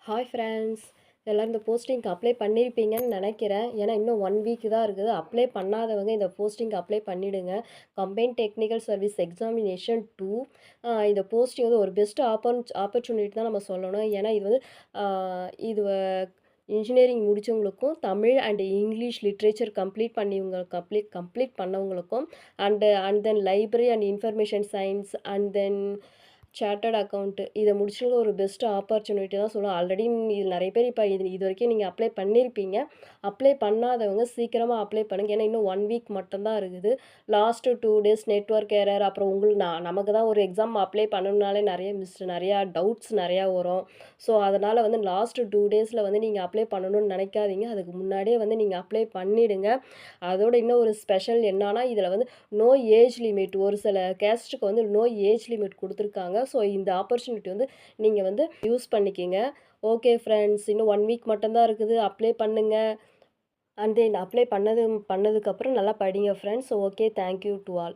Hi friends. எல்லோரும் இந்த போஸ்டிங்க்கு apply பண்ணியிருப்பீங்கன்னு நினைக்கிறேன். ஏன்னா இன்னும் 1 வீக் தான் இருக்குது. அப்ளை பண்ணாதவங்க இந்த போஸ்டிங்க்கு அப்ளை பண்ணிவிடுங்க. கம்பைன்ட் டெக்னிக்கல் சர்வீஸ் எக்ஸாமினேஷன் 2 இந்த போஸ்டிங் வந்து ஒரு பெஸ்ட் ஆப்பர்ச்சுனிட்டி தான் நம்ம சொல்லணும். ஏன்னா இது வந்து ஆ, இது இன்ஜினியரிங் முடித்தவங்களுக்கும் Tamil and English literature complete பண்ணவங்களுக்கும் and then library and information science and then chartered account இதை முடிச்சவங்க ஒரு பெஸ்ட் ஆப்பர்ச்சுனிட்டி தான் சொல்லுவேன். ஆல்ரெடி இது நிறைய பேர் இப்போ இது வரைக்கும் நீங்கள் அப்ளை பண்ணியிருப்பீங்க. அப்ளை பண்ணாதவங்க சீக்கிரமாக அப்ளை பண்ணுங்கள். ஏன்னா இன்னும் 1 வீக் மட்டும்தான் இருக்குது. லாஸ்ட்டு 2 டேஸ் நெட்வொர்க் எரர், அப்புறம் உங்களுக்கு நமக்கு தான் ஒரு எக்ஸாம் அப்ளை பண்ணணும்னாலே நிறையா டவுட்ஸ் நிறையா வரும். ஸோ அதனால் வந்து லாஸ்ட்டு 2 டேஸில் வந்து நீங்கள் அப்ளை பண்ணணும்னு நினைக்காதீங்க. அதுக்கு முன்னாடியே வந்து நீங்கள் அப்ளை பண்ணிவிடுங்க. அதோட இன்னும் ஒரு ஸ்பெஷல் என்னன்னா, இதில் வந்து நோ ஏஜ் லிமிட், ஒரு சில கேஸ்ட்டுக்கு வந்து நோ ஏஜ் லிமிட் கொடுத்துருக்காங்க. ஸோ இந்த ஆப்பர்ச்சுனிட்டி வந்து நீங்கள் வந்து யூஸ் பண்ணிக்கிங்க. ஓகே ஃப்ரெண்ட்ஸ், இன்னும் 1 வீக் மட்டும் தான் இருக்குது. அப்ளை பண்ணுங்க. அண்ட் தென் அப்ளை பண்ணதுக்கப்புறம் நல்லா படிங்க friends. Okay, thank you to all.